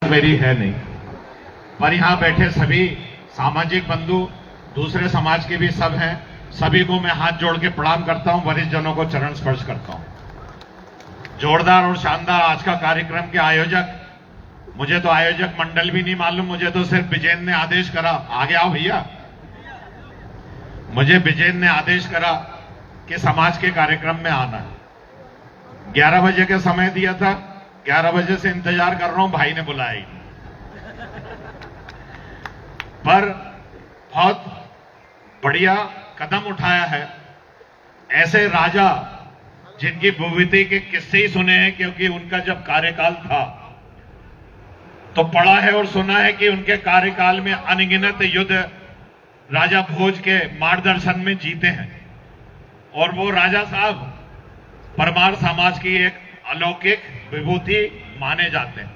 मेरी है नहीं, पर यहाँ बैठे सभी सामाजिक बंधु दूसरे समाज के भी सब हैं, सभी को मैं हाथ जोड़ के प्रणाम करता हूं, वरिष्ठ जनों को चरण स्पर्श करता हूं। जोरदार और शानदार आज का कार्यक्रम के आयोजक, मुझे तो आयोजक मंडल भी नहीं मालूम, मुझे तो सिर्फ विजेंद्र ने आदेश करा, आगे आओ भैया, मुझे विजेंद्र ने आदेश करा कि समाज के कार्यक्रम में आना है। 11 बजे का समय दिया था, 11 बजे से इंतजार कर रहा हूं, भाई ने बुलाया ही। पर बहुत बढ़िया कदम उठाया है। ऐसे राजा जिनकी भूमिति के किस्से ही सुने हैं, क्योंकि उनका जब कार्यकाल था तो पढ़ा है और सुना है कि उनके कार्यकाल में अनगिनत युद्ध राजा भोज के मार्गदर्शन में जीते हैं, और वो राजा साहब परमार समाज की एक अलौकिक विभूति माने जाते हैं।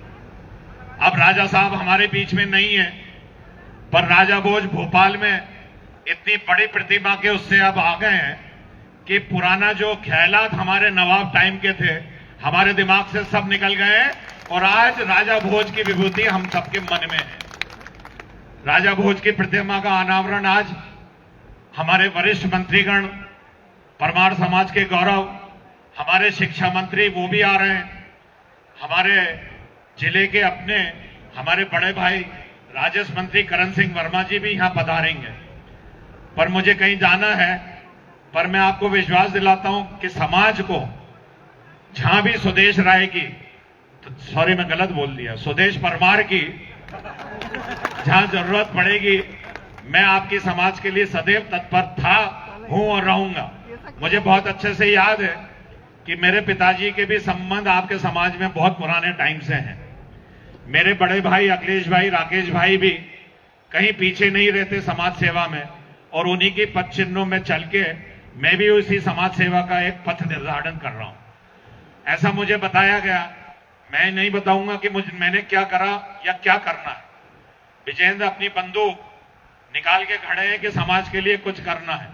अब राजा साहब हमारे बीच में नहीं है, पर राजा भोज भोपाल में इतनी बड़ी प्रतिमा के उससे अब आ गए हैं कि पुराना जो ख्यालात हमारे नवाब टाइम के थे हमारे दिमाग से सब निकल गए हैं, और आज राजा भोज की विभूति हम सबके मन में है। राजा भोज की प्रतिमा का अनावरण आज हमारे वरिष्ठ मंत्रीगण, परमार समाज के गौरव, हमारे शिक्षा मंत्री वो भी आ रहे हैं, हमारे जिले के अपने हमारे बड़े भाई राजस्व मंत्री करण सिंह वर्मा जी भी यहां पधारेंगे। पर मुझे कहीं जाना है, पर मैं आपको विश्वास दिलाता हूं कि समाज को जहां भी सुदेश राय की, तो सॉरी मैं गलत बोल दिया, सुदेश परमार की जहां जरूरत पड़ेगी, मैं आपकी समाज के लिए सदैव तत्पर था, हूं और रहूंगा। मुझे बहुत अच्छे से याद है कि मेरे पिताजी के भी संबंध आपके समाज में बहुत पुराने टाइम से हैं। मेरे बड़े भाई अखिलेश भाई, राकेश भाई भी कहीं पीछे नहीं रहते समाज सेवा में, और उन्हीं की पथ चिन्हों में चल के मैं भी उसी समाज सेवा का एक पथ निर्धारण कर रहा हूं। ऐसा मुझे बताया गया, मैं नहीं बताऊंगा कि मैंने क्या करा या क्या करना है। विजेंद्र अपनी बंदूक निकाल के खड़े हैं कि समाज के लिए कुछ करना है,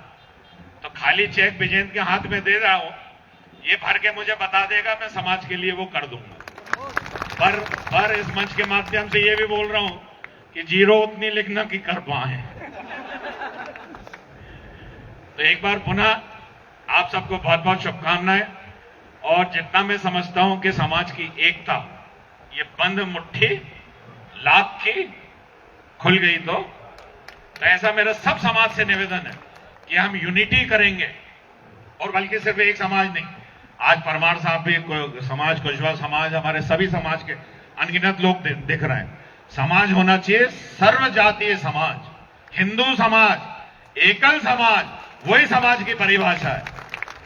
तो खाली चेक विजेंद्र के हाथ में दे रहा हूं, ये भर के मुझे बता देगा, मैं समाज के लिए वो कर दूंगा। पर इस मंच के माध्यम से ये भी बोल रहा हूं कि जीरो उतनी लिखना कि कर पाए। तो एक बार पुनः आप सबको बहुत बहुत शुभकामनाएं, और जितना मैं समझता हूं कि समाज की एकता, ये बंद मुट्ठी लाख की खुल गई, तो ऐसा मेरा सब समाज से निवेदन है कि हम यूनिटी करेंगे, और बल्कि सिर्फ एक समाज नहीं, आज परमार साहब भी समाज, कुशवाहा समाज, हमारे सभी समाज के अनगिनत लोग दिख रहे हैं। समाज होना चाहिए सर्व जातीय समाज, हिंदू समाज, एकल समाज, वही समाज की परिभाषा है।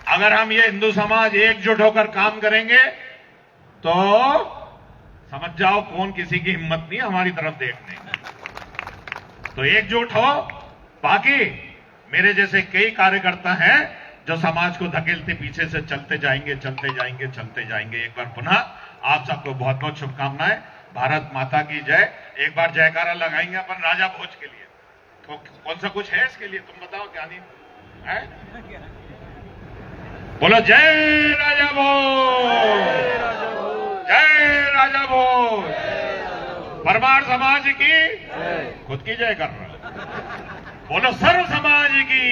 अगर हम ये हिंदू समाज एकजुट होकर काम करेंगे तो समझ जाओ कौन किसी की हिम्मत नहीं हमारी तरफ देखने की। तो एकजुट हो, बाकी मेरे जैसे कई कार्यकर्ता हैं जो समाज को धकेलते पीछे से चलते जाएंगे, चलते जाएंगे, चलते जाएंगे। एक बार पुनः आप सबको बहुत बहुत शुभकामनाएं। भारत माता की जय। एक बार जयकारा लगाएंगे अपन राजा भोज के लिए, तो कौन सा कुछ है इसके लिए, तुम बताओ क्या नहीं है? बोलो जय राजा भोज, जय राजा भोज, परमार समाज की, खुद की जय कर रहा है, बोलो सर्व समाज की,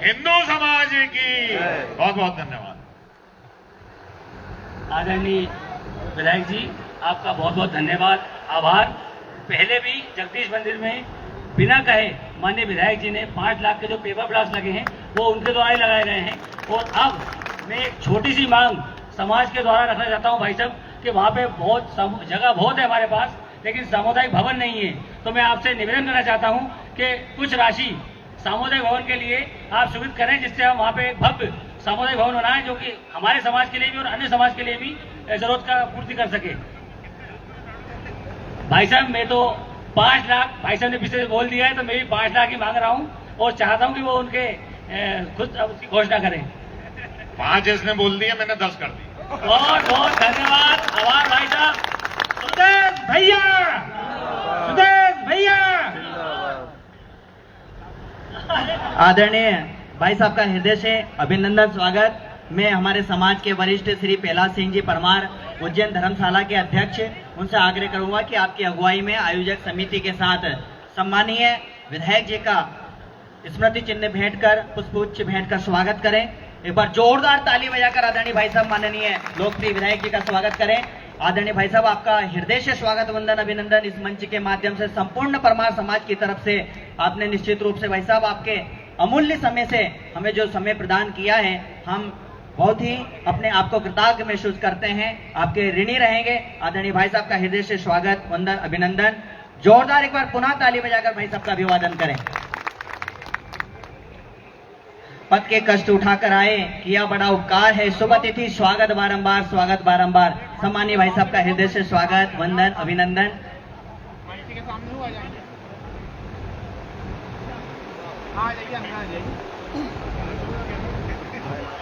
हिंदू समाज की। बहुत बहुत धन्यवाद। आदरणीय विधायक जी, आपका बहुत बहुत धन्यवाद, आभार। पहले भी जगदीश मंदिर में बिना कहे माननीय विधायक जी ने 5 लाख के जो पेपर ब्लास्ट लगे हैं वो उनके द्वारा ही लगाए गए हैं। और अब मैं एक छोटी सी मांग समाज के द्वारा रखना चाहता हूं भाई साहब, कि वहां पे बहुत जगह बहुत है हमारे पास, लेकिन सामुदायिक भवन नहीं है। तो मैं आपसे निवेदन करना चाहता हूं कि कुछ राशि सामुदायिक भवन के लिए आप स्वीकृत करें, जिससे हम वहां पे एक भव्य सामुदायिक भवन बनाएं, जो कि हमारे समाज के लिए भी और अन्य समाज के लिए भी जरूरत का पूर्ति कर सके। भाई साहब मैं तो 5 लाख, भाई साहब ने पीछे बोल दिया है, तो मैं भी 5 लाख ही मांग रहा हूं, और चाहता हूं कि वो उनके खुद उसकी घोषणा करें। 5 इसने बोल दिया, मैंने 10 कर दी। बहुत बहुत धन्यवाद, आभार भाई साहब। सुदेश भैया, सुदेश भैया। आदरणीय भाई साहब का हृदय से अभिनंदन, स्वागत। मैं हमारे समाज के वरिष्ठ श्री प्रहलाद सिंह जी परमार, उज्जैन धर्मशाला के अध्यक्ष उनसे आग्रह करूंगा कि आपकी अगुवाई में आयोजक समिति के साथ सम्मानीय विधायक जी का स्मृति चिन्ह भेंट कर पुष्पगुच्छ भेंट कर स्वागत करें। एक बार जोरदार ताली बजाकर आदरणीय भाई साहब माननीय लोकप्रिय विधायक जी का स्वागत करें। आदरणीय भाई साहब, आपका हृदय से स्वागत, वंदन, अभिनंदन। इस मंच के माध्यम से संपूर्ण परमार समाज की तरफ से आपने निश्चित रूप से भाई साहब आपके अमूल्य समय से हमें जो समय प्रदान किया है, हम बहुत ही अपने आप को कृतज्ञ महसूस करते हैं, आपके ऋणी रहेंगे। आदरणीय भाई साहब का हृदय से स्वागत, वंदन, अभिनंदन। जोरदार एक बार पुनः ताली बजाकर भाई साहब का अभिवादन करें। पद के कष्ट उठाकर आए, किया बड़ा उपकार है, शुभ अतिथि स्वागत बारंबार, स्वागत बारंबार। सम्मानीय भाई साहब का हृदय से स्वागत, वंदन, अभिनंदन।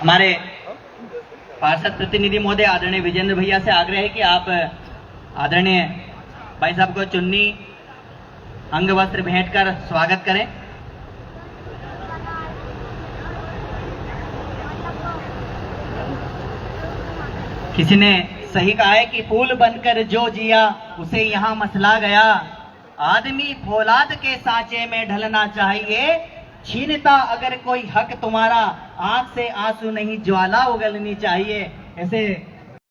हमारे पार्षद प्रतिनिधि महोदय आदरणीय विजेंद्र भैया से आग्रह है कि आप आदरणीय भाई साहब को चुन्नी अंग वस्त्र भेंट कर स्वागत करें। किसी ने सही कहा है कि फूल बनकर जो जिया उसे यहाँ मसला गया, आदमी फौलाद के सांचे में ढलना चाहिए, छीनता अगर कोई हक तुम्हारा, आंख से आंसू नहीं ज्वाला उगलनी चाहिए। ऐसे